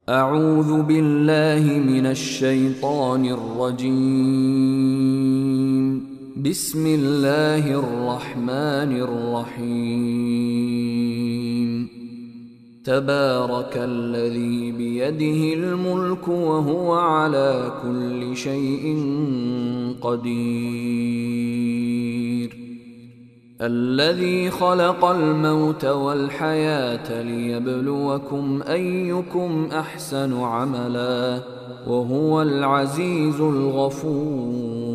أعوذ بالله من الشيطان الرجيم. بسم الله الرحمن الرحيم. تبارك الذي بيده الملك وهو على كل شيء قدير. الذي خلق الموت والحياة ليبلوكم أيكم أحسن عملا وهو العزيز الغفور.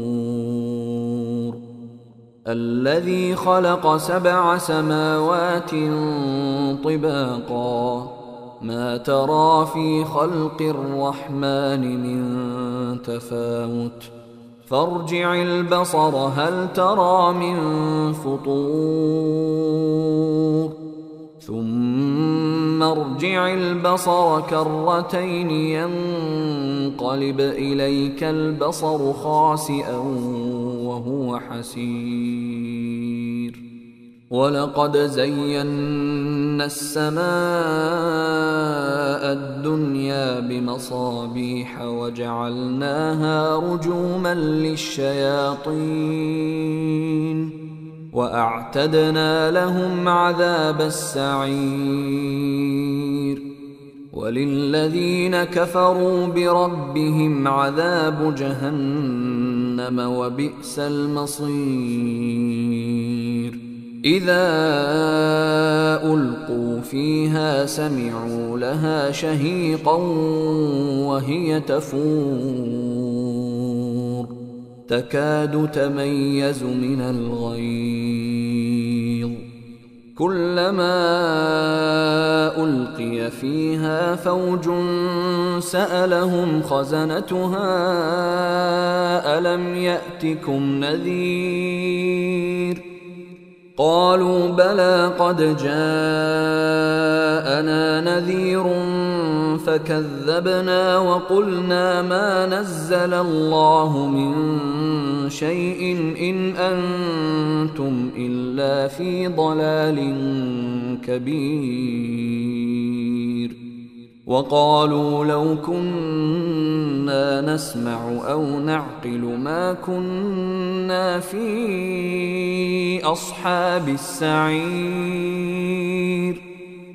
الذي خلق 7 سماوات طباقا ما ترى في خلق الرحمن من تفاوت فارجع البصر هل ترى من فطور ثم ارجع البصر كرتين ينقلب إليك البصر خاسئا وهو حسير. ولقد زينا السماء الدنيا بمصابيح وجعلناها رجوما للشياطين وأعتدنا لهم عذاب السعير. وللذين كفروا بربهم عذاب جهنم وبئس المصير. إذا ألقوا فيها سمعوا لها شهيقا وهي تفور تكاد تميز من الغيظ. كلما ألقي فيها فوج سألهم خزنتها ألم يأتكم نذير قالوا بلى قد جاءنا نذير فكذبنا وقلنا ما نزل الله من شيء إن أنتم إلا في ضلال كبير. وقالوا لو كنا نسمع أو نعقل ما كنا في أصحاب السعير.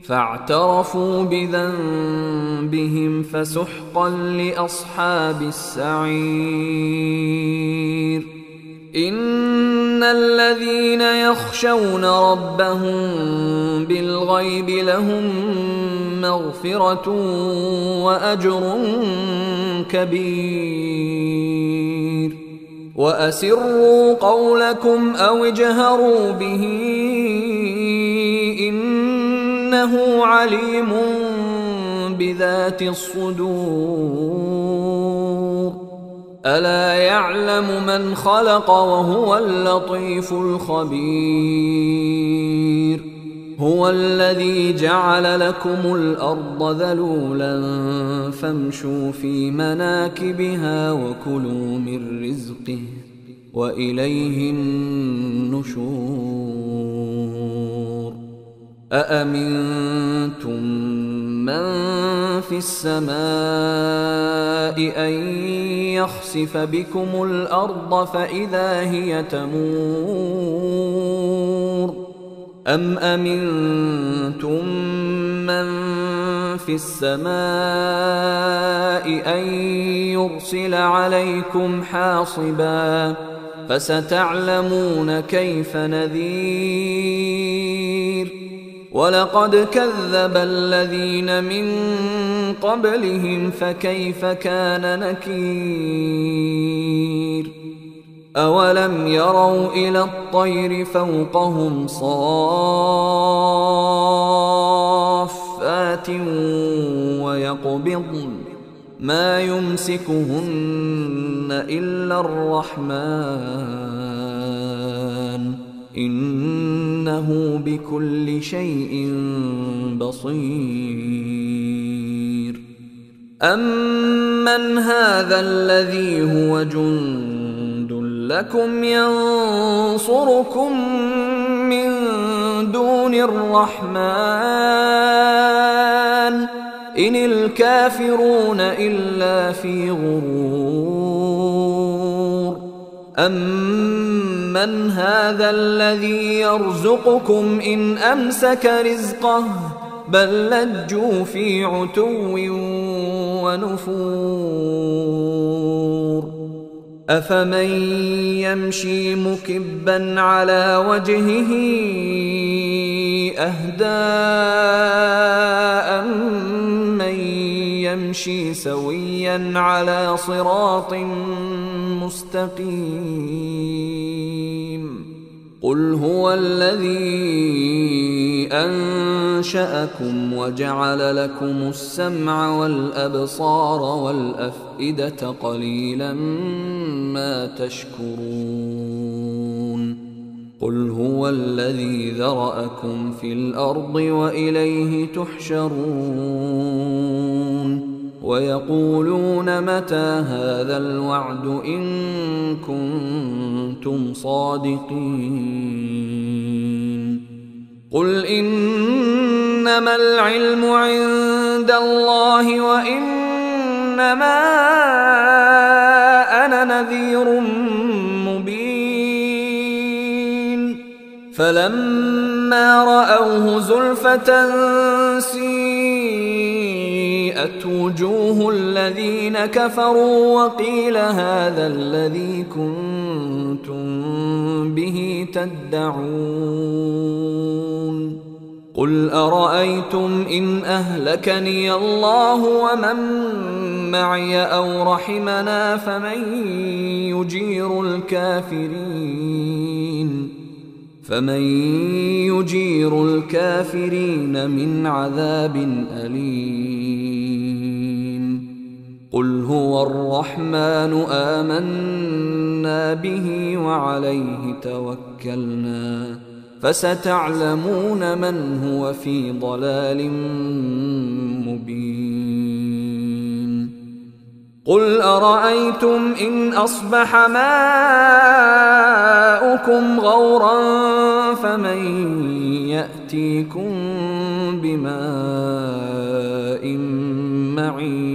فاعترفوا بذنبهم فسحقا لأصحاب السعير. إن الذين يخشون ربهم بالغيب لهم مغفرة وأجر كبير. وأسروا قولكم أو اجهروا به إنه عليم بذات الصدور. ألا يعلم من خلق وهو اللطيف الخبير. هو الذي جعل لكم الأرض ذلولا فامشوا في مناكبها وكلوا من رزقه وإليه النشور. أأمنتم من في السماء أن يخسف بكم الأرض فإذا هي تمور أم أمنتم من في السماء أن يرسل عليكم حاصبا فستعلمون كيف نذير. ولقد كذب الذين من قبلهم فكيف كان نكير. أولم يروا إلى الطير فوقهم صافات ويقبضن ما يمسكهن إلا الرحمن إنه بكل شيء بصير. أمن هذا الذي هو جند لكم ينصركم من دون الرحمن إن الكافرون إلا في غرور أمن هذا الذي يرزقكم إن أمسك رزقه بل لجوا في عتو ونفور أفمن يمشي مكبا على وجهه أهدى أمن يمشي سويا على صراط مستقيم قل هو الذي أنشأكم وجعل لكم السمع والأبصار والأفئدة قليلا ما تشكرون قل هو الذي ذرأكم في الأرض وإليه تحشرون ويقولون متى هذا الوعد إن كنتم صادقين قل إنما العلم عند الله وإنما أنا نذير مبين فلما رأوه زلفة سيئت وجوه الذين كفروا وقيل هذا الذي كنتم به تدعون قل أرأيتم إن أهلكني الله ومن معي أو رحمنا فمن يجير الكافرين من عذاب أليم قل هو الرحمن آمنا به وعليه توكلنا فستعلمون من هو في ضلال مبين قل أرأيتم إن أصبح ماؤكم غورا فمن يأتيكم بماء معين